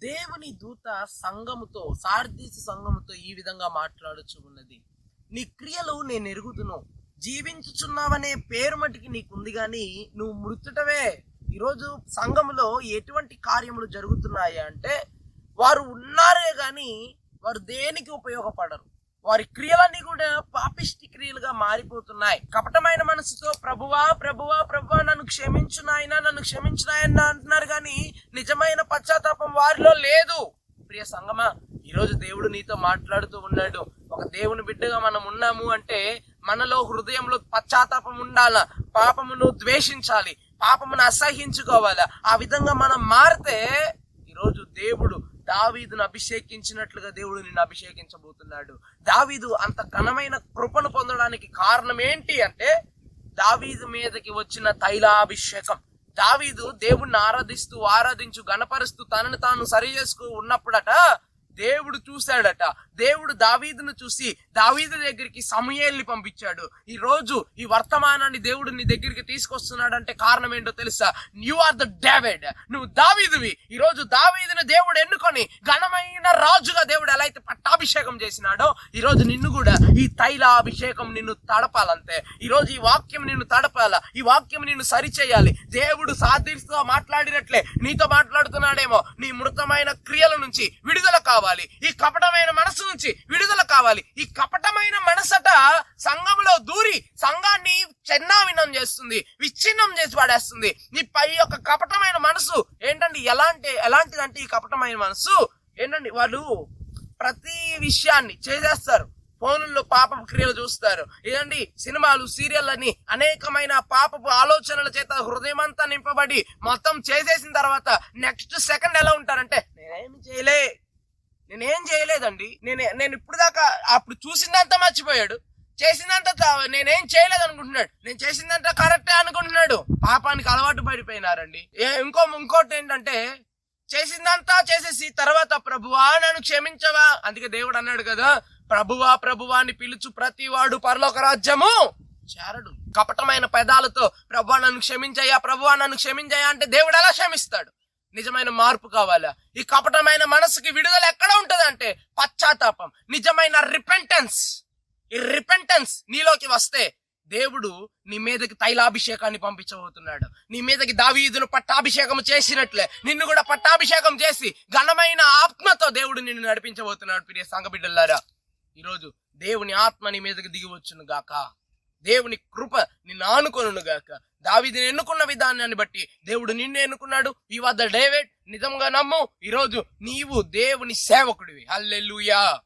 దేవుని దూత సంఘముతో సార్దీసు సంఘముతో ఈ విధంగా మాట్లాడుచు ఉన్నది. నీ క్రియలు నేను ఎరుగుదును, జీవించుచున్నావనే పేరు మటుకి నీకుంది గాని నువ్వు మృతుటవే. ఈరోజు సంఘములో ఎటువంటి కార్యములు జరుగుతున్నాయి అంటే, వారు ఉన్నారే గాని వారు దేనికి ఉపయోగపడరు. వారి క్రియలన్నీ కూడా పాపిష్టి క్రియలుగా మారిపోతున్నాయి. కపటమైన మనసుతో ప్రభువా ప్రభువా ప్రభువా నన్ను క్షమించు నాయనా, నన్ను క్షమించు నాయనా అంటున్నారు కానీ నిజమైన పశ్చాత్తాపం వారిలో లేదు. ప్రియ సంగమా, ఈరోజు దేవుడు నీతో మాట్లాడుతూ ఉన్నాడు. ఒక దేవుని బిడ్డగా మనం ఉన్నాము అంటే మనలో హృదయంలో పశ్చాత్తాపం ఉండాలా, పాపమును ద్వేషించాలి, పాపమును అసహించుకోవాలా. ఆ విధంగా మనం మారితే ఈరోజు దేవుడు దావీదును అభిషేకించినట్లుగా దేవుడు నిన్ను అభిషేకించబోతున్నాడు. దావీదు అంత ఘనమైన కృపను పొందడానికి కారణం ఏంటి అంటే దావీదు మీదకి వచ్చిన తైలాభిషేకం. దావీదు దేవుణ్ణి ఆరాధించు గణపరుస్తూ తనను తాను సరి చేసుకు ఉన్నప్పుడట దేవుడు చూశాడట. దేవుడు దావీదును చూసి దావీదు దగ్గరికి సమూయేలుని పంపించాడు. ఈ రోజు ఈ వర్తమానాన్ని దేవుడు నీ దగ్గరికి తీసుకొస్తున్నాడంటే కారణం ఏంటో తెలుసా? యు ఆర్ ద డేవిడ్, నువ్వు దావీదువి. ఈ రోజు దావీదును దేవుడు ఎన్నుకొని ఘనమైన రాజుగా దేవుడు ఎలా అయితే పట్టాభిషేకం చేసినాడో ఈ రోజు నిన్ను కూడా ఈ తైలాభిషేకం నిన్ను తడపాలంతే. ఈ రోజు ఈ వాక్యం నిన్ను తడపాలా, ఈ వాక్యం నిన్ను సరిచేయాలి. దేవుడు సాధిస్తూ మాట్లాడినట్లే నీతో మాట్లాడుతున్నాడేమో. నీ మృతమైన క్రియల నుంచి విడుదల కావాలి, ఈ కపటమైన మనసు నుంచి విడుదల కావాలి. ఈ కపటమైన మనసట సంఘంలో దూరి సంఘాన్ని చిన్నాభిన్నం చేస్తుంది, విచ్ఛిన్నం చేసి పడేస్తుంది. నీ పై యొక్క కపటమైన మనసు ఏంటండి, ఎలాంటిదంటే ఈ కపటమైన మనసు ఏంటండి, వాళ్ళు ప్రతి విషయాన్ని చేసేస్తారు. ఫోనుల్లో పాపపు క్రియలు చూస్తారు, ఏదండి సినిమాలు సీరియల్ అని అనేకమైన పాపపు ఆలోచనల చేత హృదయం అంతా నింపబడి మొత్తం చేసేసిన తర్వాత నెక్స్ట్ సెకండ్ ఎలా ఉంటారంటే నేనేం చేయలేదండి, నేను ఇప్పుడు దాకా అప్పుడు చూసిందంతా మర్చిపోయాడు, చేసిందంతా నేనేం చేయలేదు అనుకుంటున్నాడు, నేను చేసిందంతా కరెక్టే అనుకుంటున్నాడు. పాపానికి అలవాటు పడిపోయినారండి. ఇంకోటి ఏంటంటే చేసిందంతా చేసేసి తర్వాత ప్రభువా నన్ను క్షమించవా. అందుకే దేవుడు అన్నాడు కదా, ప్రభువా ప్రభువా అని పిలుచు ప్రతి వాడు పరలోక రాజ్యము చేరడు. కపటమైన పెదాలతో ప్రభువా నన్ను క్షమించయ్యా, ప్రభువా నన్ను క్షమించయ్యా అంటే దేవుడు ఎలా క్షమిస్తాడు? నిజమైన మార్పు కావాలా? ఈ కపటమైన మనసుకి విడుదల ఎక్కడ ఉంటది అంటే పశ్చాత్తాపం, నిజమైన రిపెంటెన్స్. ఈ రిపెంటెన్స్ నీలోకి వస్తే దేవుడు నీ మీదకి తైలాభిషేకాన్ని పంపించబోతున్నాడు. నీ మీదకి దావీదును పట్టాభిషేకం చేసినట్లే నిన్ను కూడా పట్టాభిషేకం చేసి ఘనమైన ఆత్మతో దేవుడు నిన్ను నడిపించబోతున్నాడు. ప్రియ సంఘ బిడ్డలారా, ఈరోజు దేవుని ఆత్మ నీ మీదకి దిగి వచ్చును గాక, దేవుని కృప నిన్ను ఆనుకొనును గాక. దావీదుని ఎన్నుకున్న విధానాన్ని బట్టి దేవుడు నిన్ను ఎన్నుకున్నాడు. You are the David. నిజంగా నమ్ము, ఈరోజు నీవు దేవుని సేవకుడివి. హల్లెలూయా.